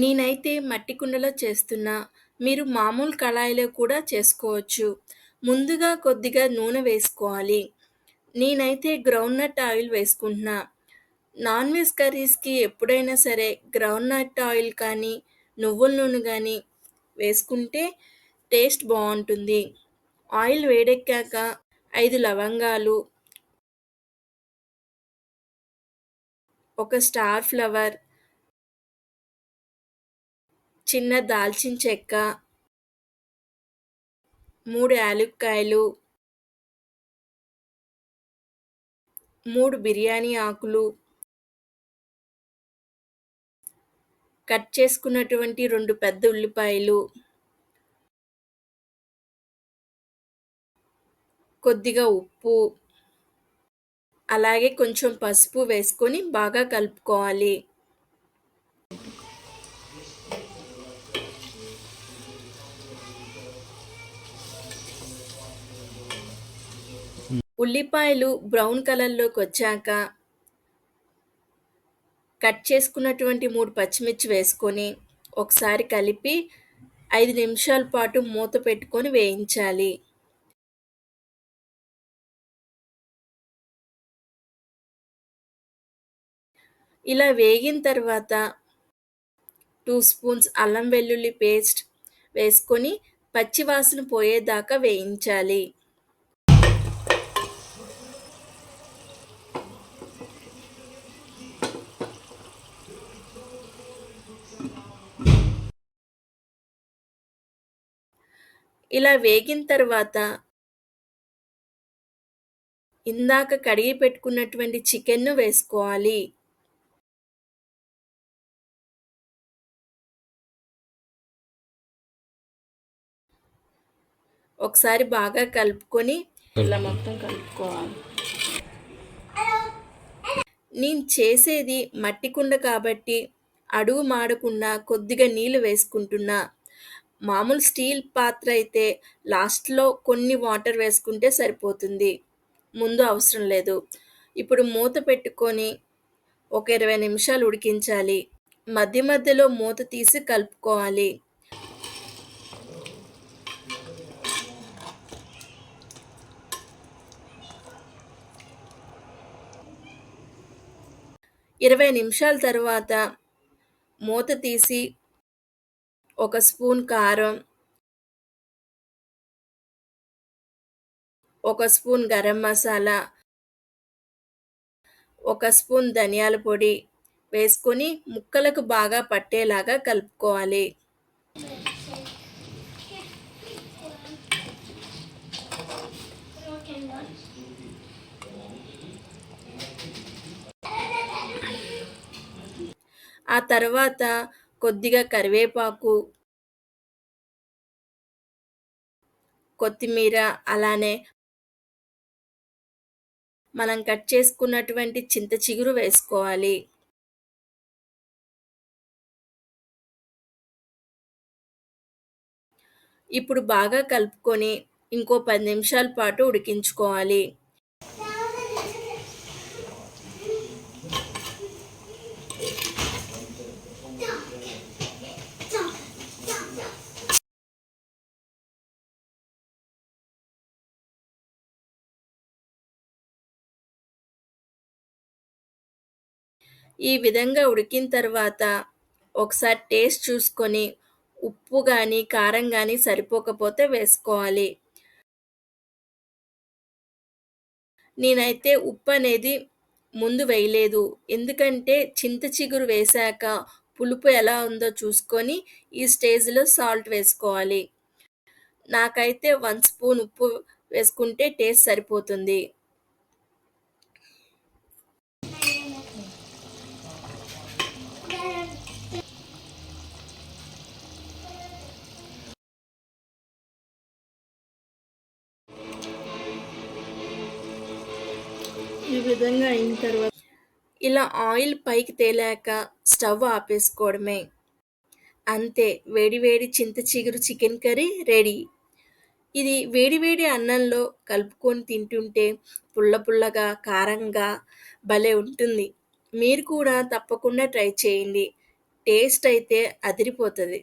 నేనైతే మట్టి కుండలో చేస్తున్నా. మీరు మామూలు కళాయిలో కూడా చేసుకోవచ్చు. ముందుగా కొద్దిగా నూనె వేసుకోవాలి. నేనైతే గ్రౌండ్‌నట్ ఆయిల్ వేసుకుంటున్నా. నాన్ వెజ్ కర్రీస్‌కి ఎప్పుడైనా సరే గ్రౌండ్‌నట్ ఆయిల్ కానీ, నువ్వుల నూనె గానీ వేసుకుంటే టేస్ట్ బావుంటుంది. ఆయిల్ వేడెక్కాక 5 లవంగాలు, ఒక స్టార్ ఫ్లవర్, చిన్న దాల్చిన చెక్క, 3 యాలుక్కాయలు, 3 బిర్యానీ ఆకులు, కట్ చేసుకున్నటువంటి 2 పెద్ద ఉల్లిపాయలు, కొద్దిగా ఉప్పు, అలాగే కొంచెం పసుపు వేసుకొని బాగా కలుపుకోవాలి. ఉల్లిపాయలు బ్రౌన్ కలర్‌లోకొచ్చాక కట్ చేసుకున్నటువంటి 3 పచ్చిమిర్చి వేసుకొని ఒకసారి కలిపి 5 నిమిషాల పాటు మూత పెట్టుకొని వేయించాలి. ఇలా వేగిన తర్వాత 2 స్పూన్స్ అల్లం వెల్లుల్లి పేస్ట్ వేసుకొని పచ్చి వాసన పోయేదాకా వేయించాలి. ఇలా వేగిన తర్వాత ఇందాక కడిగి పెట్టుకున్నటువంటి చికెన్‌ను వేసుకోవాలి. ఒకసారి బాగా కలుపుకొని ఇలా మొత్తం కలుపుకోవాలి. నేను చేసేది మట్టి కుండ కాబట్టి అడుగు మాడకుండా కొద్దిగా నీళ్లు వేసుకుంటున్నా. మామూలు స్టీల్ పాత్ర అయితే లాస్ట్‌లో కొన్ని వాటర్ వేసుకుంటే సరిపోతుంది. ముందు అవసరం లేదు. ఇప్పుడు మూత పెట్టుకొని ఒక 20 నిమిషాలు ఉడికించాలి. మధ్య మధ్యలో మూత తీసి కలుపుకోవాలి. ఇరవై నిమిషాల తర్వాత మూత తీసి ఒక స్పూన్ కారం, ఒక స్పూన్ గరం మసాలా, ఒక స్పూన్ ధనియాల పొడి వేసుకొని ముక్కలకు బాగా పట్టేలాగా కలుపుకోవాలి. ఆ తర్వాత కొద్దిగా కరివేపాకు, కొత్తిమీర, అలానే మనం కట్ చేసుకున్నటువంటి చింత చిగురు వేసుకోవాలి. ఇప్పుడు బాగా కలుపుకొని ఇంకో 10 నిమిషాల పాటు ఉడికించుకోవాలి. ఈ విధంగా ఉడికిన తర్వాత ఒకసారి టేస్ట్ చూసుకొని ఉప్పు గానీ, కారం గానీ సరిపోకపోతే వేసుకోవాలి. నేనైతే ఉప్పనేది ముందు వేయలేదు. ఎందుకంటే చింత చిగురు వేశాక పులుపు ఎలా ఉందో చూసుకొని ఈ స్టేజ్‌లో సాల్ట్ వేసుకోవాలి. నాకైతే 1 స్పూన్ ఉప్పు వేసుకుంటే టేస్ట్ సరిపోతుంది. ఈ విధంగా అయిన తర్వాత ఇలా ఆయిల్ పైకి తేలాక స్టవ్ ఆపేసుకోవడమే. అంతే, వేడి వేడి చింత చిగురు చికెన్ కర్రీ రెడీ. ఇది వేడి వేడి అన్నంలో కలుపుకొని తింటుంటే పుల్ల పుల్లగా, కారంగా భలే ఉంటుంది. మీరు కూడా తప్పకుండా ట్రై చేయండి. టేస్ట్ అయితే అదిరిపోతది.